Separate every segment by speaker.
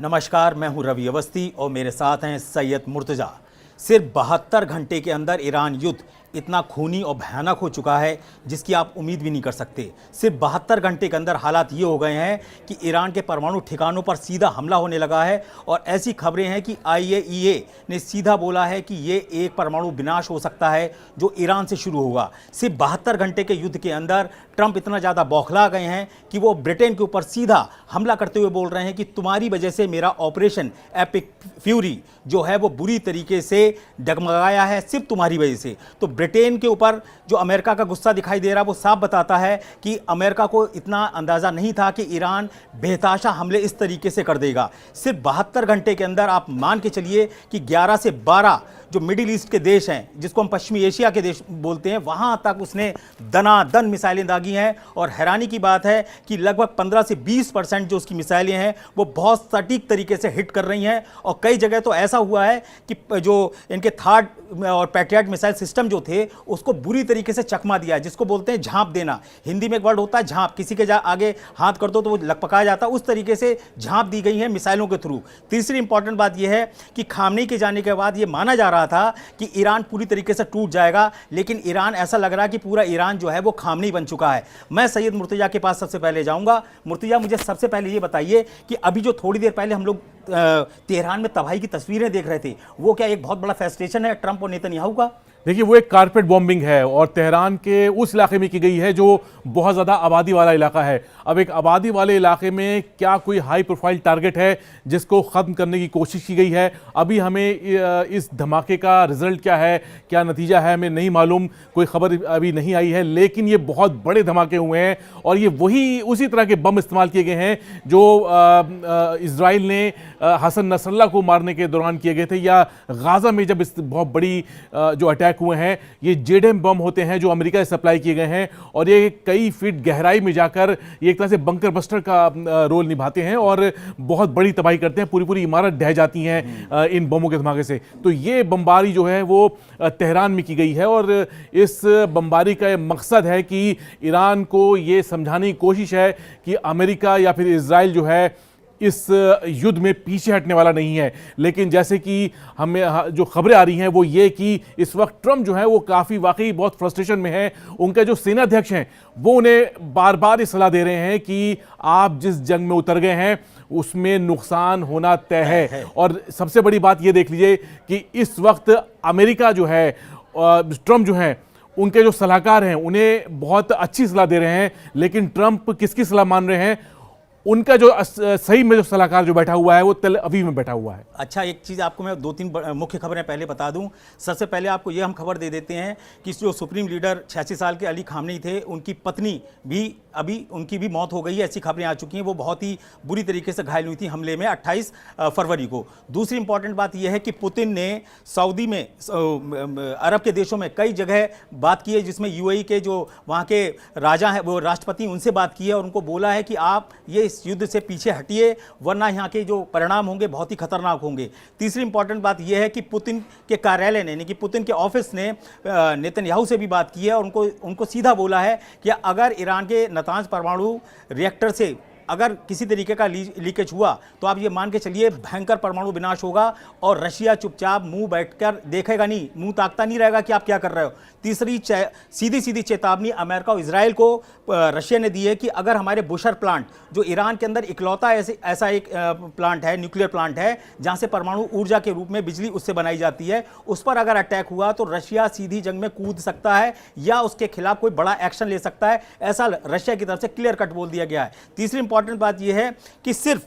Speaker 1: नमस्कार, मैं हूं रवि अवस्थी और मेरे साथ हैं सैयद मुर्तज़ा। सिर्फ 72 घंटे के अंदर ईरान युद्ध इतना खूनी और भयानक हो चुका है जिसकी आप उम्मीद भी नहीं कर सकते। सिर्फ 72 घंटे के अंदर हालात ये हो गए हैं कि ईरान के परमाणु ठिकानों पर सीधा हमला होने लगा है और ऐसी खबरें हैं कि IAEA ने सीधा बोला है कि ये एक परमाणु विनाश हो सकता है जो ईरान से शुरू होगा। सिर्फ 72 घंटे के युद्ध के अंदर ट्रंप इतना ज़्यादा बौखला गए हैं कि वो ब्रिटेन के ऊपर सीधा हमला करते हुए बोल रहे हैं कि तुम्हारी वजह से मेरा ऑपरेशन एपिक फ्यूरी जो है वो बुरी तरीके से डगमगाया है, सिर्फ तुम्हारी वजह से। तो ब्रिटेन के ऊपर जो अमेरिका का गुस्सा दिखाई दे रहा है वो साफ बताता है कि अमेरिका को इतना अंदाज़ा नहीं था कि ईरान बेहताशा हमले इस तरीके से कर देगा। सिर्फ 72 घंटे के अंदर आप मान के चलिए कि 11 से 12 जो मिडिल ईस्ट के देश हैं, जिसको हम पश्चिमी एशिया के देश बोलते हैं, वहाँ तक उसने दनादन मिसाइलें दागी हैं। और हैरानी की बात है कि लगभग 15 से 20% जो उसकी मिसाइलें हैं वो बहुत सटीक तरीके से हिट कर रही हैं। और कई जगह तो ऐसा हुआ है कि जो इनके थार्ड और पैट्रियट मिसाइल सिस्टम जो थे उसको बुरी तरीके से चकमा दिया है, जिसको बोलते हैं झांप देना। हिंदी में एक वर्ड होता है झांप, किसी के आगे हाथ कर दो तो वो लकपकाया जाता है, उस तरीके से झांप दी गई है मिसाइलों के थ्रू। तीसरी इंपॉर्टेंट बात यह है कि खामनेई के जाने के बाद ये माना जा रहा था कि ईरान पूरी तरीके से टूट जाएगा, लेकिन ईरान ऐसा लग रहा है कि पूरा ईरान जो है वो खामनेई बन चुका है। मैं सैयद मुर्तज़ा के पास सबसे पहले जाऊंगा। मुर्तज़ा, मुझे सबसे पहले ये बताइए कि अभी जो थोड़ी देर पहले हम लोग तेहरान में तबाही की तस्वीरें देख रहे थे, वो क्या एक बहुत बड़ा फ्रस्ट्रेशन है ट्रंप और नेतन्याहू का?
Speaker 2: देखिए, वो एक कारपेट बॉम्बिंग है और तेहरान के उस इलाके में की गई है जो बहुत ज़्यादा आबादी वाला इलाका है। अब एक आबादी वाले इलाके में क्या कोई हाई प्रोफाइल टारगेट है जिसको ख़त्म करने की कोशिश की गई है? अभी हमें इस धमाके का रिजल्ट क्या है, क्या नतीजा है, हमें नहीं मालूम, कोई खबर अभी नहीं आई है। लेकिन ये बहुत बड़े धमाके हुए हैं और ये उसी तरह के बम इस्तेमाल किए गए हैं जो इजराइल ने हसन नसरल्ला को मारने के दौरान किए गए थे, या गाज़ा में जब इस बहुत बड़ी जो अटैक हुए हैं। ये जेडएम बम होते हैं जो अमेरिका से सप्लाई किए गए हैं और ये कई फीट गहराई में जाकर ये एक तरह से बंकर बस्टर का रोल निभाते हैं और बहुत बड़ी तबाही करते हैं। पूरी पूरी इमारत ढह जाती हैं इन बमों के धमाके से। तो ये बमबारी जो है वो तेहरान में की गई है और इस बमबारी का मकसद है कि ईरान को ये समझाने की कोशिश है कि अमेरिका या फिर इजराइल जो है इस युद्ध में पीछे हटने वाला नहीं है। लेकिन जैसे कि हमें जो खबरें आ रही हैं वो ये कि इस वक्त ट्रंप जो है वो काफ़ी वाकई बहुत फ्रस्ट्रेशन में है। उनके जो सेनाध्यक्ष हैं वो उन्हें बार बार ये सलाह दे रहे हैं कि आप जिस जंग में उतर गए हैं उसमें नुकसान होना तय है। और सबसे बड़ी बात ये देख लीजिए कि इस वक्त अमेरिका जो है, ट्रंप जो है, उनके जो सलाहकार हैं उन्हें बहुत अच्छी सलाह दे रहे हैं, लेकिन ट्रंप किसकी सलाह मान रहे हैं? उनका जो सही में जो सलाहकार जो बैठा हुआ है वो तेल अवीव में बैठा हुआ है।
Speaker 1: अच्छा, एक चीज़ आपको मैं 2-3 मुख्य खबरें पहले बता दूं। सबसे पहले आपको ये हम खबर दे देते हैं कि जो सुप्रीम लीडर 86 साल के अली खामनेई थे, उनकी पत्नी भी उनकी भी मौत हो गई है, ऐसी खबरें आ चुकी हैं। वो बहुत ही बुरी तरीके से घायल हुई थी हमले में 28 फरवरी को। दूसरी इंपॉर्टेंट बात यह है कि पुतिन ने सऊदी में, अरब के देशों में कई जगह बात की है, जिसमें UAE के जो वहाँ के राजा हैं, वो राष्ट्रपति, उनसे बात की है और उनको बोला है कि आप ये इस युद्ध से पीछे हटिए, वरना यहाँ के जो परिणाम होंगे बहुत ही खतरनाक होंगे। तीसरी इंपॉर्टेंट बात यह है कि पुतिन के कार्यालय ने, यानी कि पुतिन के ऑफिस ने नेतन्याहू से भी बात की है और उनको सीधा बोला है कि अगर ईरान के नातांज परमाणु रिएक्टर से अगर किसी तरीके का लीकेज हुआ तो आप ये मान के चलिए भयंकर परमाणु विनाश होगा और रशिया चुपचाप मुंह बैठकर देखेगा नहीं, मुंह ताकता नहीं रहेगा कि आप क्या कर रहे हो। तीसरी सीधी चेतावनी अमेरिका और इजराइल को रशिया ने दी है कि अगर हमारे बुशर प्लांट, जो ईरान के अंदर इकलौता ऐसा एक प्लांट है, न्यूक्लियर प्लांट है जहां से परमाणु ऊर्जा के रूप में बिजली उससे बनाई जाती है, उस पर अगर अटैक हुआ तो रशिया सीधी जंग में कूद सकता है या उसके खिलाफ कोई बड़ा एक्शन ले सकता है, ऐसा रशिया की तरफ से क्लियर कट बोल दिया गया है। तीसरी इंपॉर्टेंट बात यह है कि सिर्फ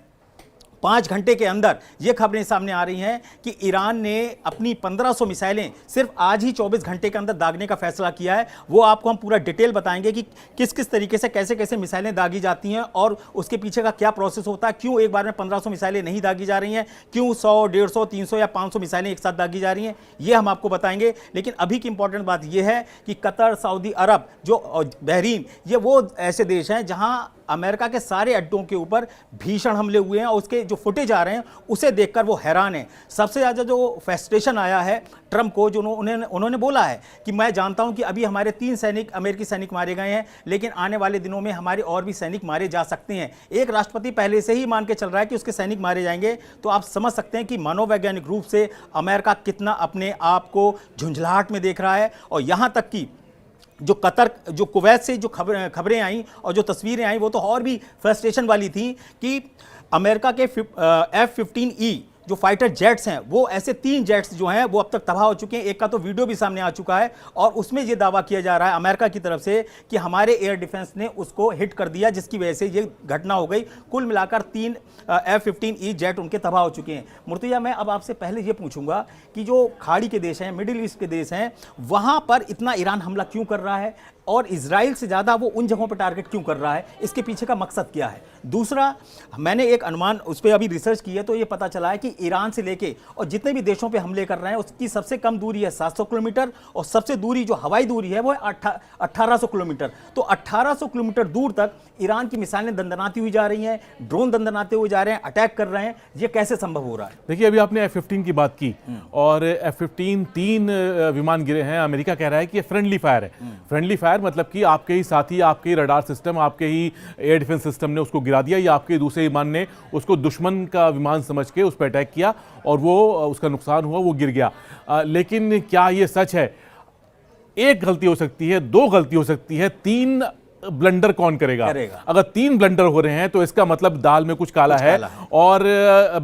Speaker 1: 5 घंटे के अंदर ये खबरें सामने आ रही हैं कि ईरान ने अपनी 1500 मिसाइलें सिर्फ आज ही 24 घंटे के अंदर दागने का फैसला किया है। वो आपको हम पूरा डिटेल बताएंगे कि किस किस तरीके से कैसे कैसे मिसाइलें दागी जाती हैं और उसके पीछे का क्या प्रोसेस होता है, क्यों एक बार में 1500 मिसाइलें नहीं दागी जा रही हैं, क्यों 100, 150, 300 या 500 मिसाइलें एक साथ दागी जा रही हैं, ये हम आपको बताएंगे। लेकिन अभी की इंपॉर्टेंट बात यह है कि कतर, सऊदी अरब, जो बहरीन, ये वो ऐसे देश हैं जहाँ अमेरिका के सारे अड्डों के ऊपर भीषण हमले हुए हैं और उसके जो फुटेज आ रहे हैं उसे देखकर वो हैरान है। सबसे ज़्यादा जो फ्रस्ट्रेशन आया है ट्रंप को, जो उन्होंने बोला है कि मैं जानता हूं कि अभी हमारे 3 सैनिक अमेरिकी सैनिक मारे गए हैं, लेकिन आने वाले दिनों में हमारे और भी सैनिक मारे जा सकते हैं। एक राष्ट्रपति पहले से ही मान के चल रहा है कि उसके सैनिक मारे जाएंगे, तो आप समझ सकते हैं कि मनोवैज्ञानिक रूप से अमेरिका कितना अपने आप को झुंझलाहट में देख रहा है। और यहां तक कि जो कतर, जो कुवैत से जो खबरें आई और जो तस्वीरें आई वो तो और भी फ्रस्ट्रेशन वाली थी कि अमेरिका के F-15E जो फाइटर जेट्स हैं, वो ऐसे 3 जेट्स जो हैं वो अब तक तबाह हो चुके हैं। एक का तो वीडियो भी सामने आ चुका है और उसमें ये दावा किया जा रहा है अमेरिका की तरफ से कि हमारे एयर डिफेंस ने उसको हिट कर दिया, जिसकी वजह से ये घटना हो गई। कुल मिलाकर 3 F-15E जेट उनके तबाह हो चुके हैं। मुर्तजा, मैं अब आपसे पहले ये पूछूंगा कि जो खाड़ी के देश हैं, मिडिल ईस्ट के देश हैं, वहाँ पर इतना ईरान हमला क्यों कर रहा है और इजराइल से ज़्यादा वो उन जगहों पर टारगेट क्यों कर रहा है? इसके पीछे का मकसद क्या है? दूसरा, मैंने एक अनुमान उस पर अभी रिसर्च की है तो ये पता चला है कि ईरान से लेके और जितने भी देशों पे हमले कर रहे हैं उसकी सबसे कम दूरी है 700 किलोमीटर और सबसे दूरी जो हवाई दूरी है वो है 1800 किलोमीटर। तो 1800 किलोमीटर दूर तक ईरान की मिसाइलें दंदनाती हुई जा रही हैं, ड्रोन दंदनाते हुए जा रहे हैं, अटैक कर रहे हैं। ये कैसे संभव हो रहा है?
Speaker 2: देखिए, अभी आपने F-15 की बात की और F-15 3 विमान गिरे हैं। अमेरिका कह रहा है कि ये फ्रेंडली फायर है। फ्रेंडली फायर मतलब कि आपके ही साथी, आपके ही रडार सिस्टम, आपके ही एयर डिफेंस सिस्टम ने उसको गिरा दिया या आपके दूसरे विमान ने उसको दुश्मन का विमान समझ के उस पर अटैक किया और वो उसका नुकसान हुआ, वो गिर गया। लेकिन क्या ये सच है? एक गलती हो सकती है, 2 गलती हो सकती है, 3 ब्लंडर कौन करेगा? अगर 3 ब्लंडर हो रहे हैं तो इसका मतलब दाल में कुछ काला है। और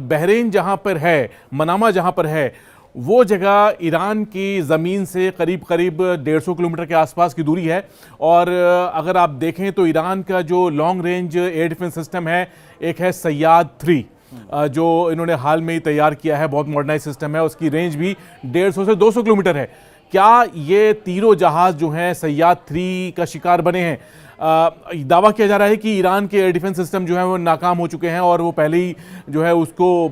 Speaker 2: बहरीन जहां पर है, मनामा जहां पर है, वो जगह ईरान की ज़मीन से करीब करीब 150 किलोमीटर के आसपास की दूरी है। और अगर आप देखें तो ईरान का जो long range air defence system है, एक है सैयाद 3 जो इन्होंने हाल में ही तैयार किया है, बहुत मॉडर्नाइज सिस्टम है, उसकी रेंज भी 150 से 200 किलोमीटर है। क्या ये तीनों जहाज़ जो हैं सैयाद 3 का शिकार बने हैं? दावा किया जा रहा है कि ईरान के एयर डिफेंस सिस्टम जो है वो नाकाम हो चुके हैं और वो पहले ही जो है उसको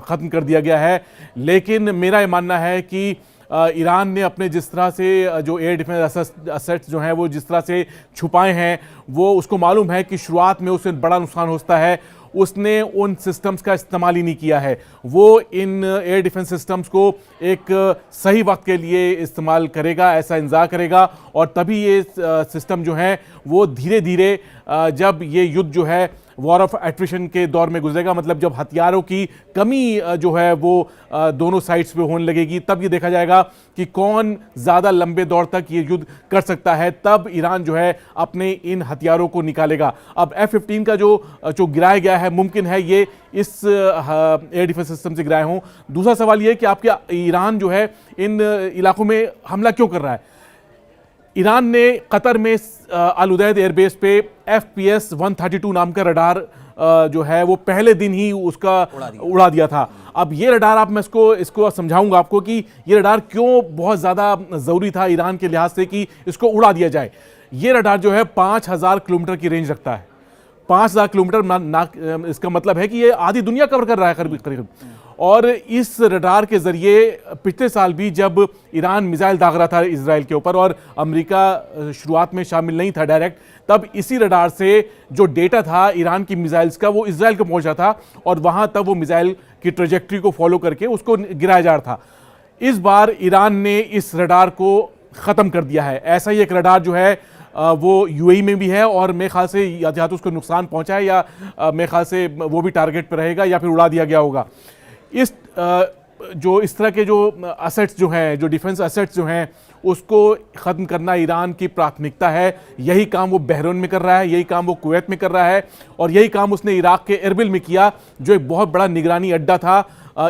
Speaker 2: ख़त्म कर दिया गया है। लेकिन मेरा ये मानना है कि ईरान ने अपने जिस तरह से जो एयर डिफेंस असेट्स जो हैं वो जिस तरह से छुपाए हैं, वो उसको मालूम है कि शुरुआत में उसे बड़ा नुकसान होता है, उसने उन सिस्टम्स का इस्तेमाल ही नहीं किया है। वो इन एयर डिफेंस सिस्टम्स को एक सही वक्त के लिए इस्तेमाल करेगा, ऐसा इंतज़ार करेगा और तभी ये सिस्टम जो है वो धीरे धीरे जब ये युद्ध जो है वॉर ऑफ एट्रिशन के दौर में गुजरेगा, मतलब जब हथियारों की कमी जो है वो दोनों साइड्स पे होने लगेगी, तब ये देखा जाएगा कि कौन ज़्यादा लंबे दौर तक ये युद्ध कर सकता है। तब ईरान जो है अपने इन हथियारों को निकालेगा। अब F-15 का जो गिराया गया है, मुमकिन है ये इस एयर डिफेंस सिस्टम से गिराए हों। दूसरा सवाल ये है कि आपके ईरान जो है इन इलाकों में हमला क्यों कर रहा है? ईरान ने कतर में अल उदैद एयरबेस पे FPS 132 नाम का रडार जो है वो पहले दिन ही उसका उड़ा दिया था। अब ये रडार, आप मैं इसको समझाऊंगा आपको कि ये रडार क्यों बहुत ज़्यादा ज़रूरी था ईरान के लिहाज से कि इसको उड़ा दिया जाए। ये रडार जो है 5000 किलोमीटर की रेंज रखता है। 5000 किलोमीटर इसका मतलब है कि ये आधी दुनिया कवर कर रहा है करीब। और इस रडार के ज़रिए पिछले साल भी जब ईरान मिसाइल दाग रहा था इजराइल के ऊपर और अमेरिका शुरुआत में शामिल नहीं था डायरेक्ट, तब इसी रडार से जो डेटा था ईरान की मिसाइल्स का वो इजराइल को पहुंचा था और वहां तब वो मिसाइल की ट्रेजेक्ट्री को फॉलो करके उसको गिराया जा रहा था। इस बार ईरान ने इस रडार को ख़त्म कर दिया है। ऐसा ही एक रडार जो है वो UAE में भी है और मेरे ख्याल से या तो उसको नुकसान पहुंचा है या मेरे ख्याल से वो भी टारगेट पर रहेगा या फिर उड़ा दिया गया होगा। इस तरह के जो असेट्स जो हैं, जो डिफेंस असेट्स जो हैं, उसको ख़त्म करना ईरान की प्राथमिकता है। यही काम वो बहरीन में कर रहा है, यही काम वो कुवैत में कर रहा है और यही काम उसने इराक के एरबिल में किया, जो एक बहुत बड़ा निगरानी अड्डा था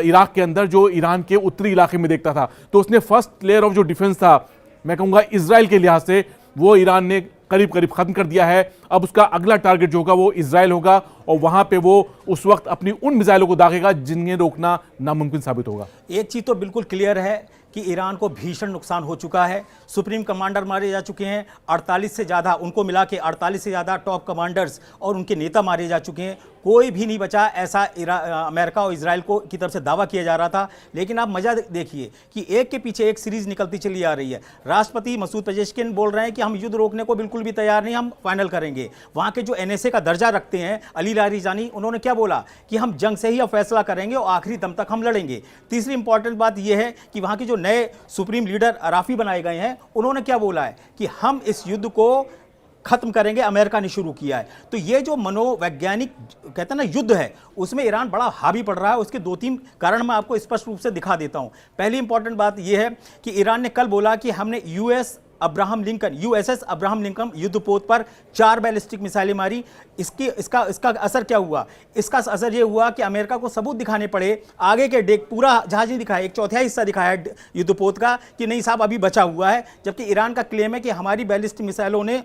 Speaker 2: इराक के अंदर, जो ईरान के उत्तरी इलाके में देखता था। तो उसने फर्स्ट लेयर ऑफ जो डिफेंस था, मैं कहूँगा इजराइल के लिहाज से, वो ईरान ने करीब करीब खत्म कर दिया है। अब उसका अगला टारगेट जो होगा वो इजराइल होगा और वहां पे वो उस वक्त अपनी उन मिसाइलों को दागेगा जिन्हें रोकना नामुमकिन साबित होगा।
Speaker 1: एक चीज़ तो बिल्कुल क्लियर है कि ईरान को भीषण नुकसान हो चुका है। सुप्रीम कमांडर मारे जा चुके हैं, 48 से ज़्यादा, उनको मिला के 48 से ज़्यादा टॉप कमांडर्स और उनके नेता मारे जा चुके हैं। कोई भी नहीं बचा, ऐसा अमेरिका और इजराइल को की तरफ से दावा किया जा रहा था। लेकिन आप मजा देखिए कि एक के पीछे एक सीरीज निकलती चली आ रही है। राष्ट्रपति मसूद पेजेश्किन बोल रहे हैं कि हम युद्ध रोकने को बिल्कुल भी तैयार नहीं, हम फाइनल करेंगे। वहां के जो एनएसए का दर्जा रखते हैं अली लारीजानी, उन्होंने क्या बोला कि हम जंग से ही अब फैसला करेंगे और आखिरी दम तक हम लड़ेंगे। तीसरी इंपॉर्टेंट बात यह है कि वहां के जो नए सुप्रीम लीडर अराफी बनाए गए हैं, उन्होंने क्या बोला है कि हम इस युद्ध को खत्म करेंगे, अमेरिका ने शुरू किया है। तो ये जो मनोवैज्ञानिक कहते हैं ना युद्ध है, उसमें ईरान बड़ा हावी पड़ रहा है। उसके 2-3 कारण मैं आपको स्पष्ट रूप से दिखा देता हूं। पहली इंपॉर्टेंट बात यह है कि ईरान ने कल बोला कि हमने यूएसएस अब्राहम लिंकन युद्धपोत पर 4 बैलिस्टिक मिसाइलें मारी। इसका असर क्या हुआ? इसका असर यह हुआ कि अमेरिका को सबूत दिखाने पड़े, आगे के डेक पूरा जहाज नहीं दिखाया, 1/4 हिस्सा दिखाया है युद्धपोत का कि नहीं साहब अभी बचा हुआ है। जबकि ईरान का क्लेम है कि हमारी बैलिस्टिक मिसाइलों ने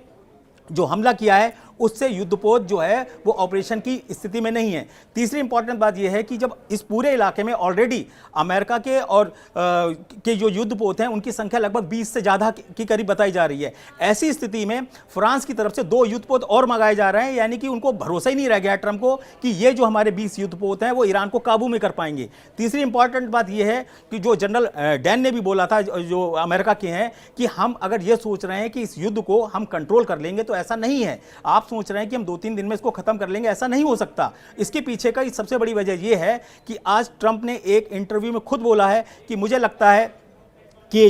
Speaker 1: जो हमला किया है उससे युद्धपोत जो है वो ऑपरेशन की स्थिति में नहीं है। तीसरी इंपॉर्टेंट बात यह है कि जब इस पूरे इलाके में ऑलरेडी अमेरिका के और के जो युद्धपोत हैं उनकी संख्या लगभग 20 से ज़्यादा की करीब बताई जा रही है। ऐसी स्थिति में फ्रांस की तरफ से 2 युद्धपोत और मंगाए जा रहे हैं, यानी कि उनको भरोसा ही नहीं रह गया ट्रंप को कि ये जो हमारे 20 युद्धपोत हैं वो ईरान को काबू में कर पाएंगे। तीसरी इंपॉर्टेंट बात यह है कि जो जनरल डैन ने भी बोला था, जो अमेरिका के हैं, कि हम अगर ये सोच रहे हैं कि इस युद्ध को हम कंट्रोल कर लेंगे तो ऐसा नहीं है। आप सोच रहे हैं कि हम 2-3 दिन में इसको खत्म कर लेंगे, ऐसा नहीं हो सकता। इसके पीछे का सबसे बड़ी वजह यह है कि आज ट्रंप ने एक इंटरव्यू में खुद बोला है कि मुझे लगता है कि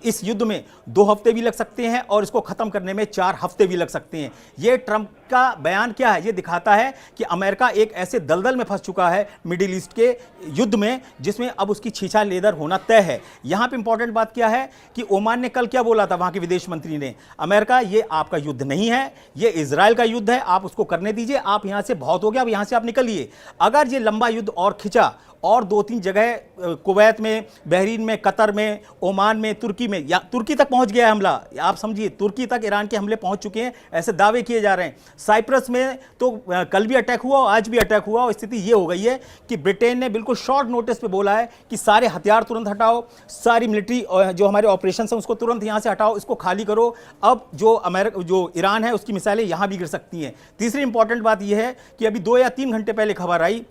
Speaker 1: इस युद्ध में 2 हफ्ते भी लग सकते हैं और इसको खत्म करने में 4 हफ्ते भी लग सकते हैं। यह ट्रंप का बयान क्या है? यह दिखाता है कि अमेरिका एक ऐसे दलदल में फंस चुका है मिडिल ईस्ट के युद्ध में, जिसमें अब उसकी छीछा लेदर होना तय है। यहां पे इंपॉर्टेंट बात क्या है कि ओमान ने कल क्या बोला था, वहां के विदेश मंत्री ने, अमेरिका ये आपका युद्ध नहीं है, ये इजराइल का युद्ध है, आप उसको करने दीजिए, आप यहां से बहुत हो गया, अब यहां से आप निकलिए। अगर ये लंबा युद्ध और खिंचा और 2-3 जगह कुवैत में, बहरीन में, कतर में, ओमान में, तुर्की में, या तुर्की तक पहुंच गया है हमला, आप समझिए तुर्की तक ईरान के हमले पहुंच चुके हैं, ऐसे दावे किए जा रहे हैं। साइप्रस में तो कल भी अटैक हुआ और आज भी अटैक हुआ और स्थिति ये हो गई है कि ब्रिटेन ने बिल्कुल शॉर्ट नोटिस पे बोला है कि सारे हथियार तुरंत हटाओ, सारी मिलिट्री जो हमारे ऑपरेशन है उसको तुरंत यहां से हटाओ, इसको खाली करो। अब जो ईरान है उसकी मिसाइलें यहां भी गिर सकती हैं। तीसरी इंपॉर्टेंट बात यह है कि अभी 2 या 3 घंटे पहले खबर आई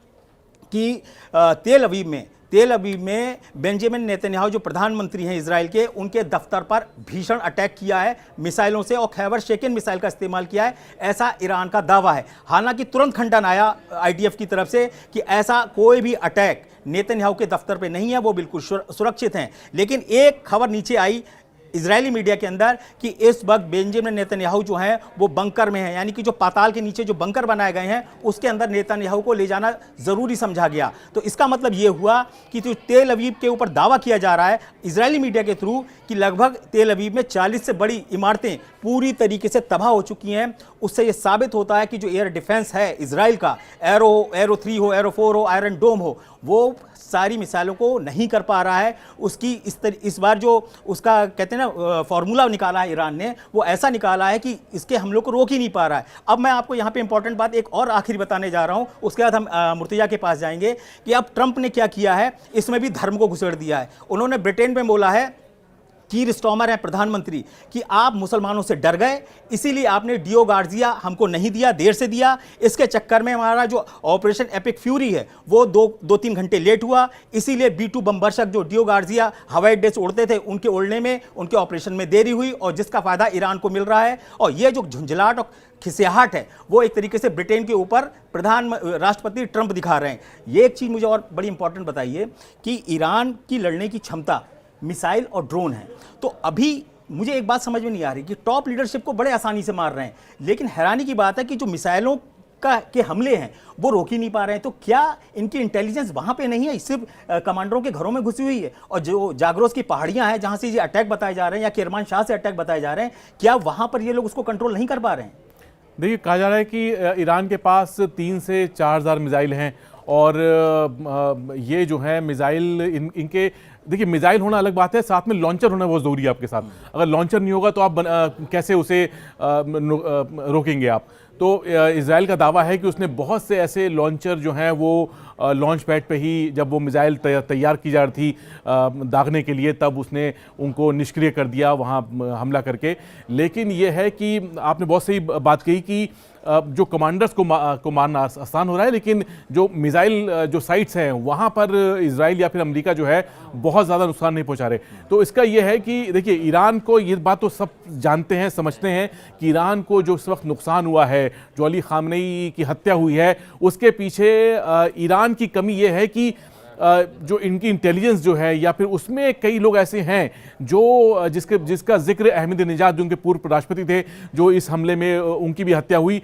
Speaker 1: कि तेल अवीव में बेंजामिन नेतन्याहू जो प्रधानमंत्री हैं इजराइल के, उनके दफ्तर पर भीषण अटैक किया है मिसाइलों से और खैबर शेकन मिसाइल का इस्तेमाल किया है, ऐसा ईरान का दावा है। हालांकि तुरंत खंडन आया आईडीएफ की तरफ से कि ऐसा कोई भी अटैक नेतन्याहू के दफ्तर पे नहीं है, वो बिल्कुल सुरक्षित हैं। लेकिन एक खबर नीचे आई इजरायली मीडिया के अंदर कि इस वक्त बेंजामिन नेतन्याहू जो हैं वो बंकर में हैं, यानी कि जो पाताल के नीचे जो बंकर बनाए गए हैं उसके अंदर नेतन्याहू को ले जाना जरूरी समझा गया। तो इसका मतलब ये हुआ कि जो तेल अवीव के ऊपर दावा किया जा रहा है इजरायली मीडिया के थ्रू कि लगभग तेल अवीव में 40 से बड़ी इमारतें पूरी तरीके से तबाह हो चुकी हैं, उससे यह साबित होता है कि जो एयर डिफेंस है इजराइल का, एरो 3 हो, एरो 4 हो, आयरन डोम हो, वो सारी मिसाइलों को नहीं कर पा रहा है। उसकी इस बार जो उसका कहते हैं ना फॉर्मूला निकाला है ईरान ने, वो ऐसा निकाला है कि इसके हमलों को रोक ही नहीं पा रहा है। अब मैं आपको यहाँ पे इंपॉर्टेंट बात एक और आखिरी बताने जा रहा हूँ, उसके बाद हम मुर्तजा के पास जाएंगे कि अब ट्रंप ने क्या किया है, इसमें भी धर्म को घुसेड़ दिया है। उन्होंने ब्रिटेन में बोला है, कीर स्टॉमर है प्रधानमंत्री, कि आप मुसलमानों से डर गए, इसीलिए आपने डियो गार्जिया हमको नहीं दिया, देर से दिया, इसके चक्कर में हमारा जो ऑपरेशन एपिक फ्यूरी है वो 2-3 घंटे लेट हुआ, इसीलिए B-2 बमबर्षक जो डियो गार्जिया हवाई अड्डे से उड़ते थे उनके उड़ने में, उनके ऑपरेशन में देरी हुई, और जिसका फायदा ईरान को मिल रहा है। और ये जो झुंझलाहट और खिसियाहट है वो एक तरीके से ब्रिटेन के ऊपर राष्ट्रपति ट्रंप दिखा रहे हैं। ये एक चीज मुझे और बड़ी इंपॉर्टेंट बताइए कि ईरान की लड़ने की क्षमता मिसाइल और ड्रोन है। तो अभी मुझे एक बात समझ में नहीं आ रही कि टॉप लीडरशिप को बड़े आसानी से मार रहे हैं, लेकिन हैरानी की बात है कि जो मिसाइलों के हमले हैं वो रोक ही नहीं पा रहे हैं। तो क्या इनकी इंटेलिजेंस वहां पे नहीं है, सिर्फ कमांडरों के घरों में घुसी हुई है? और जो जागरोस की पहाड़ियां हैं जहां से ये अटैक बताए जा रहे हैं या किरमानशाह से अटैक बताए जा रहे हैं, क्या वहां पर ये लोग उसको कंट्रोल नहीं कर पा रहे हैं?
Speaker 2: देखिए, कहा जा रहा है कि ईरान के पास 3 से 4,000 मिसाइल हैं और ये जो है मिसाइल इनके देखिए, मिसाइल होना अलग बात है, साथ में लॉन्चर होना बहुत ज़रूरी है आपके साथ। अगर लॉन्चर नहीं होगा तो आप कैसे उसे रोकेंगे आप? तो इजराइल का दावा है कि उसने बहुत से ऐसे लॉन्चर जो हैं वो लॉन्च पैड पे ही जब वो मिसाइल तैयार की जा रही थी दागने के लिए, तब उसने उनको निष्क्रिय कर दिया वहाँ हमला करके। लेकिन ये है कि आपने बहुत सही बात कही कि जो कमांडर्स को मारना आसान हो रहा है, लेकिन जो मिसाइल जो साइट्स हैं वहाँ पर इजराइल या फिर अमेरिका जो है बहुत ज़्यादा नुकसान नहीं पहुँचा रहे। तो इसका ये है कि देखिए, ईरान को ये बात तो सब जानते हैं, समझते हैं कि ईरान को जो इस वक्त नुकसान हुआ है, जो अली खामनेई की हत्या हुई है, उसके पीछे ईरान की कमी ये है कि जो इनकी इंटेलिजेंस जो है, या फिर उसमें कई लोग ऐसे हैं जो जिसका जिक्र अहमदीनेजाद, जो उनके पूर्व राष्ट्रपति थे, जो इस हमले में उनकी भी हत्या हुई।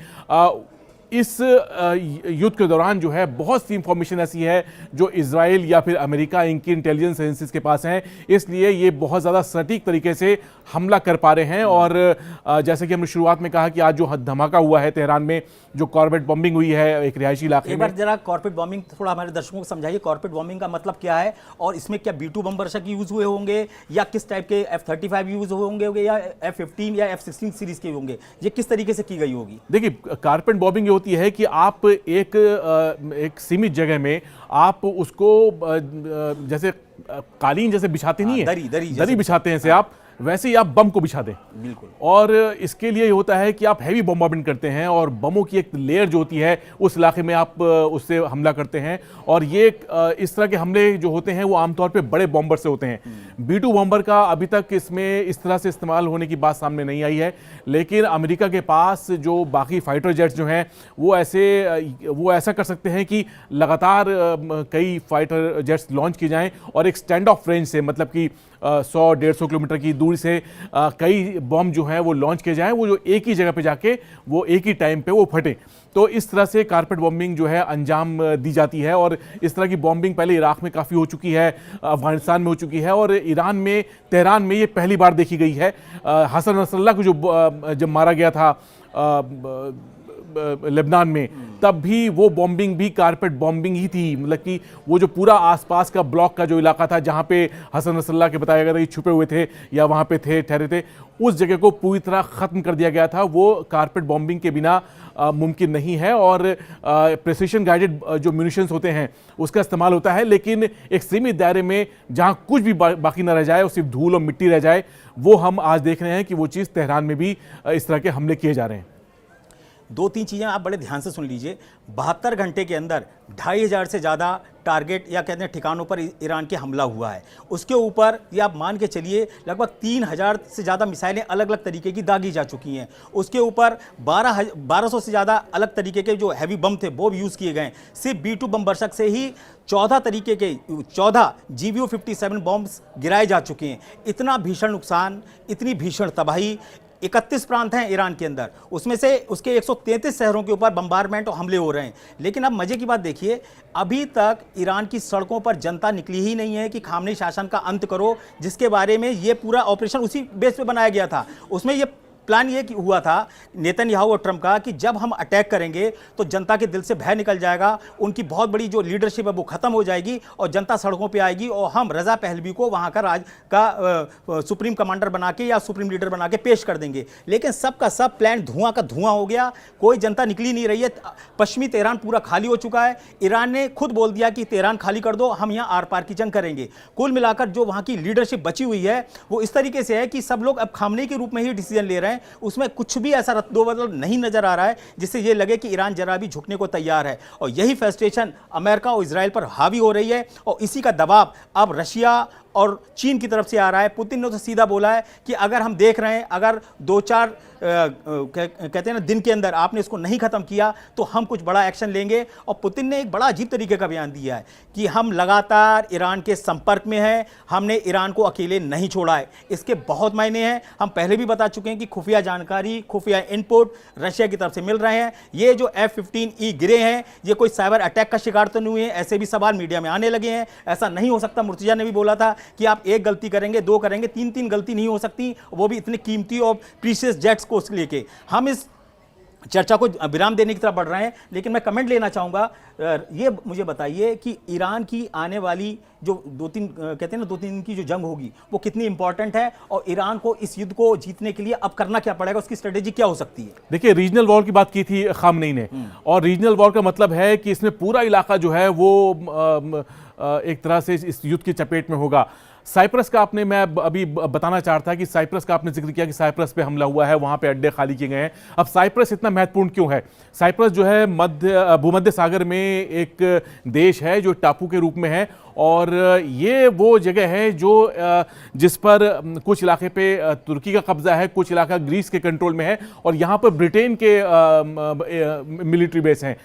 Speaker 2: इस युद्ध के दौरान जो है बहुत सी इंफॉर्मेशन ऐसी है जो इजराइल या फिर अमेरिका, इनकी इंटेलिजेंस एजेंसीज के पास हैं, इसलिए ये बहुत ज़्यादा सटीक तरीके से हमला कर पा रहे हैं। और जैसे कि हमने शुरुआत में कहा कि आज जो धमाका हुआ है तेहरान में, जो कॉर्बेट बॉम्बिंग हुई है एक रिहायशी इलाके में।
Speaker 1: एक बार जरा कॉर्बेट बॉम्बिंग थोड़ा हमारे दर्शकों को समझाइए, कॉर्बेट बॉम्बिंग का मतलब क्या है, और इसमें क्या B-2 बम यूज हुए होंगे, या किस टाइप के F-35 यूज हुए होंगे, या F-15 या F-16 सीरीज के होंगे, ये किस तरीके से की गई होगी?
Speaker 2: देखिए, कॉर्बेट बॉम्बिंग ये होती है कि आप एक सीमित जगह में आप उसको जैसे कालीन जैसे बिछाते नहीं है, दरी बिछाते हैं, जैसे आप वैसे ही आप बम को बिछा दें।
Speaker 1: बिल्कुल।
Speaker 2: और इसके लिए होता है कि आप हैवी बॉम्बार्डमेंट करते हैं और बमों की एक लेयर जो होती है उस इलाके में आप उससे हमला करते हैं। और ये इस तरह के हमले जो होते हैं वो आमतौर पे बड़े बॉम्बर से होते हैं। B-2 बॉम्बर का अभी तक इसमें इस तरह से इस्तेमाल होने की बात सामने नहीं आई है, लेकिन अमेरिका के पास जो बाकी फाइटर जेट्स जो हैं वो ऐसा कर सकते हैं कि लगातार कई फाइटर जेट्स लॉन्च किए जाएं और एक स्टैंड ऑफ रेंज से, मतलब कि 100-150 किलोमीटर की दूरी से कई बम जो हैं वो लॉन्च किए जाएं, वो जो एक ही जगह पे जाके वो एक ही टाइम पे वो फटे। तो इस तरह से कारपेट बॉम्बिंग जो है अंजाम दी जाती है। और इस तरह की बॉम्बिंग पहले इराक में काफ़ी हो चुकी है, अफगानिस्तान में हो चुकी है, और ईरान में, तेहरान में ये पहली बार देखी गई है। हसन नसरल्लाह को जब मारा गया था लेबनान में, तब भी वो बॉम्बिंग भी कारपेट बॉम्बिंग ही थी। मतलब कि वो जो पूरा आसपास का ब्लॉक का जो इलाका था जहाँ पे हसन नसरल्लाह के बताया गया था कि छुपे हुए थे या वहाँ पे ठहरे थे, उस जगह को पूरी तरह ख़त्म कर दिया गया था। वो कारपेट बॉम्बिंग के बिना मुमकिन नहीं है। और प्रिसिशन गाइडेड जो म्यूनिशंस होते हैं उसका इस्तेमाल होता है, लेकिन एक सीमित दायरे में जहाँ कुछ भी बाकी ना रह जाए और सिर्फ धूल और मिट्टी रह जाए, वो हम आज देख रहे हैं कि वो चीज़ तेहरान में भी इस तरह के हमले किए जा रहे हैं।
Speaker 1: 2-3 चीज़ें आप बड़े ध्यान से सुन लीजिए। 72 घंटे के अंदर 2500 से ज़्यादा टारगेट या कहते हैं ठिकानों पर ईरान के हमला हुआ है। उसके ऊपर ये आप मान के चलिए लगभग 3000 से ज़्यादा मिसाइलें अलग अलग तरीके की दागी जा चुकी हैं। उसके ऊपर 1200 से ज़्यादा अलग तरीके के जो हैवी बम थे वो भी यूज़ किए गए। सिर्फ B-2 बम वर्षक से ही 14 तरीके के 14 GBU-57 बॉम्ब्स गिराए जा चुके हैं। इतना भीषण नुकसान, इतनी भीषण तबाही। 31 प्रांत हैं ईरान के अंदर, उसमें से उसके 133 शहरों के ऊपर बम्बारमेंट और हमले हो रहे हैं। लेकिन अब मजे की बात देखिए, अभी तक ईरान की सड़कों पर जनता निकली ही नहीं है कि खामनेई शासन का अंत करो, जिसके बारे में ये पूरा ऑपरेशन उसी बेस पे बनाया गया था। उसमें ये प्लान ये हुआ था नेतन्याहू और ट्रंप का कि जब हम अटैक करेंगे तो जनता के दिल से भय निकल जाएगा, उनकी बहुत बड़ी जो लीडरशिप है वो खत्म हो जाएगी और जनता सड़कों पे आएगी और हम रजा पहलवी को वहां का सुप्रीम कमांडर बना के या सुप्रीम लीडर बना के पेश कर देंगे। लेकिन सब का सब प्लान धुआं का धुआं हो गया, कोई जनता निकली नहीं रही है। पश्चिमी तेहरान पूरा खाली हो चुका है। ईरान ने खुद बोल दिया कि तेहरान खाली कर दो, हम यहाँ आर पार की जंग करेंगे। कुल मिलाकर जो वहां की लीडरशिप बची हुई है वो इस तरीके से है कि सब लोग अब खामनेई के रूप में ही डिसीजन ले रहे हैं। उसमें कुछ भी ऐसा रद्दोबदल नहीं नजर आ रहा है जिससे ये लगे कि ईरान जरा भी झुकने को तैयार है। और यही फ्रस्ट्रेशन अमेरिका और इजराइल पर हावी हो रही है और इसी का दबाव अब रशिया और चीन की तरफ से आ रहा है। पुतिन ने तो सीधा बोला है कि अगर हम देख रहे हैं, अगर 2-4 कहते हैं ना दिन के अंदर आपने इसको नहीं खत्म किया तो हम कुछ बड़ा एक्शन लेंगे। और पुतिन ने एक बड़ा अजीब तरीके का बयान दिया है कि हम लगातार ईरान के संपर्क में हैं, हमने ईरान को अकेले नहीं छोड़ा है। इसके बहुत मायने हैं, हम पहले भी बता चुके हैं कि खुफिया जानकारी, खुफिया इनपुट रशिया की तरफ से मिल रहे हैं। ये जो F-15E गिरे हैं ये कोई साइबर अटैक का शिकार तो नहीं हुए, ऐसे भी सवाल मीडिया में आने लगे हैं। ऐसा नहीं हो सकता। मुर्तजा ने भी बोला था कि आप एक गलती करेंगे, 2 करेंगे, 3 गलती नहीं हो सकती, वो भी इतने कीमती और प्रीशियस जेट्स को लेके। हम इस चर्चा को विराम देने की तरफ बढ़ रहे हैं, लेकिन मैं कमेंट लेना चाहूँगा। ये मुझे बताइए कि ईरान की आने वाली जो कहते हैं ना 2-3 दिन की जो जंग होगी वो कितनी इंपॉर्टेंट है, और ईरान को इस युद्ध को जीतने के लिए अब करना क्या पड़ेगा, उसकी स्ट्रेटेजी क्या हो सकती है?
Speaker 2: देखिए, रीजनल वॉर की बात की थी खामनेई ने, और रीजनल वॉर का मतलब है कि इसमें पूरा इलाका जो है वो एक तरह से इस युद्ध की चपेट में होगा। साइप्रस का आपने, मैं अभी बताना चाह रहा था कि साइप्रस का आपने जिक्र किया कि साइप्रस पे हमला हुआ है, वहां पे अड्डे खाली किए गए हैं। अब साइप्रस इतना महत्वपूर्ण क्यों है? साइप्रस जो है भूमध्य सागर में एक देश है जो टापू के रूप में है, और ये वो जगह है जो जिस पर कुछ इलाके पे तुर्की का कब्जा है, कुछ इलाका ग्रीस के कंट्रोल में है, और यहाँ पर ब्रिटेन के मिलिट्री बेस हैं।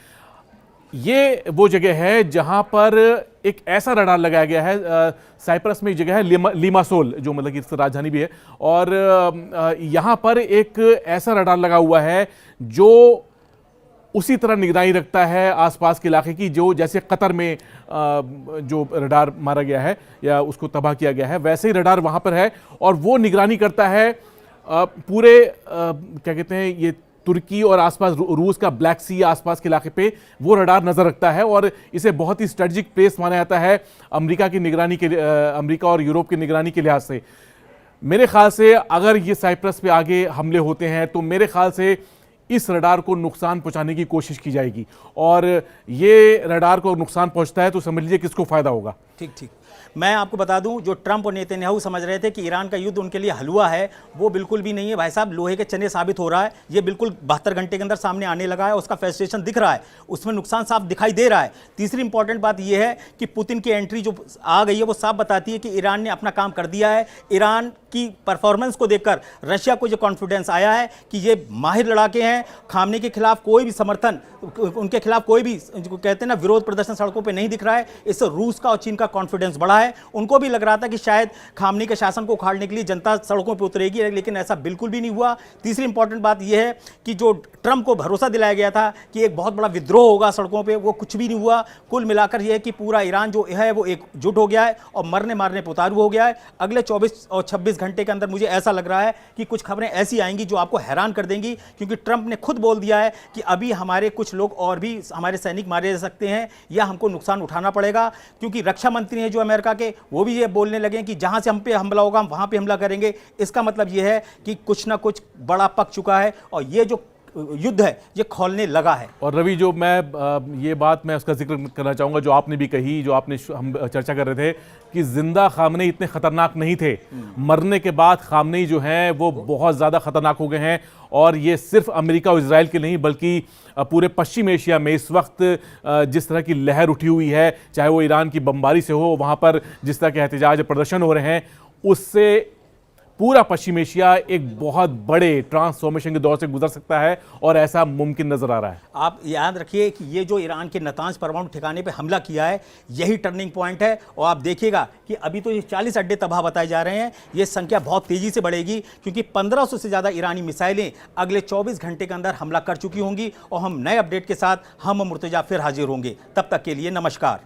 Speaker 2: ये वो जगह है जहां पर एक ऐसा रडार लगाया गया है, साइप्रस में एक जगह है लिमासोल, जो मतलब कि इसकी राजधानी भी है, और यहां पर एक ऐसा रडार लगा हुआ है जो उसी तरह निगरानी रखता है आसपास के इलाके की, जो जैसे कतर में जो रडार मारा गया है या उसको तबाह किया गया है, वैसे ही रडार वहां पर है, और वो निगरानी करता है पूरे क्या कहते हैं, ये तुर्की और आसपास रूस का ब्लैक सी आसपास के इलाके पे वो रडार नजर रखता है, और इसे बहुत ही स्ट्रेटेजिक प्लेस माना जाता है अमेरिका की निगरानी के, अमेरिका और यूरोप की निगरानी के लिहाज से। मेरे ख्याल से अगर ये साइप्रस पे आगे हमले होते हैं तो मेरे ख्याल से इस रडार को नुकसान पहुंचाने की कोशिश की जाएगी, और ये रडार को नुकसान पहुंचता है तो समझ लीजिए किसको फायदा होगा।
Speaker 1: ठीक ठीक। मैं आपको बता दूं, जो ट्रंप और नेतन्याहू समझ रहे थे कि ईरान का युद्ध उनके लिए हलवा है, वो बिल्कुल भी नहीं है भाई साहब। लोहे के चने साबित हो रहा है, ये बिल्कुल 72 घंटे के अंदर सामने आने लगा है, उसका फ्रस्ट्रेशन दिख रहा है, उसमें नुकसान साफ दिखाई दे रहा है। तीसरी इंपॉर्टेंट बात यह है कि पुतिन की एंट्री जो आ गई है वो साफ बताती है कि ईरान ने अपना काम कर दिया है। ईरान की परफॉर्मेंस को देखकर रशिया को जो कॉन्फिडेंस आया है कि ये माहिर लड़ाके हैं, खामने के खिलाफ कोई भी समर्थन, उनके खिलाफ कोई भी जो कहते हैं ना विरोध प्रदर्शन सड़कों पे नहीं दिख रहा है, इससे रूस का और चीन का कॉन्फिडेंस बढ़ा है। उनको भी लग रहा था कि शायद खामनी के शासन को उखाड़ने के लिए जनता सड़कों पर उतरेगी, लेकिन ऐसा बिल्कुल भी नहीं हुआ। तीसरी इंपॉर्टेंट बात यह है कि जो ट्रंप को भरोसा दिलाया गया था कि एक बहुत बड़ा विद्रोह होगा सड़कों पे, वो कुछ भी नहीं हुआ। कुल मिलाकर यह है कि पूरा ईरान जो है वो एकजुट हो गया है और मरने मारने पे उतारू हो गया है। अगले 24 और 26 घंटे के अंदर मुझे ऐसा लग रहा है कि कुछ खबरें ऐसी आएंगी जो आपको हैरान कर देंगी, क्योंकि ट्रंप ने खुद बोल दिया है कि अभी हमारे कुछ लोग और भी हमारे सैनिक मारे जा सकते हैं या हमको नुकसान उठाना पड़ेगा, क्योंकि रक्षा मंत्री हैं जो अमेरिका के, वो भी ये बोलने लगे कि जहां से हम पे हमला होगा हम वहां पे हमला करेंगे। इसका मतलब ये है कि कुछ ना कुछ बड़ा पक चुका है और ये जो युद्ध है ये खोलने लगा है।
Speaker 2: और रवि, जो मैं ये बात मैं उसका जिक्र करना चाहूँगा जो आपने भी कही, जो आपने हम चर्चा कर रहे थे कि जिंदा खामनेई इतने खतरनाक नहीं थे, मरने के बाद खामनेई जो हैं वो बहुत ज़्यादा खतरनाक हो गए हैं। और ये सिर्फ अमेरिका और इजराइल के नहीं बल्कि पूरे पश्चिम एशिया में इस वक्त जिस तरह की लहर उठी हुई है, चाहे वो ईरान की बमबारी से हो, वहाँ पर जिस तरह के एहतजाज प्रदर्शन हो रहे हैं, उससे पूरा पश्चिम एशिया एक बहुत बड़े ट्रांसफॉर्मेशन के दौर से गुजर सकता है, और ऐसा मुमकिन नजर आ रहा है।
Speaker 1: आप याद रखिए कि ये जो ईरान के नतांज परमाणु ठिकाने पे हमला किया है यही टर्निंग पॉइंट है, और आप देखिएगा कि अभी तो ये 40 अड्डे तबाह बताए जा रहे हैं, ये संख्या बहुत तेजी से बढ़ेगी, क्योंकि 1500 से ज़्यादा ईरानी मिसाइलें अगले 24 घंटे के अंदर हमला कर चुकी होंगी। और हम नए अपडेट के साथ हम मुर्तजा फिर हाजिर होंगे। तब तक के लिए नमस्कार।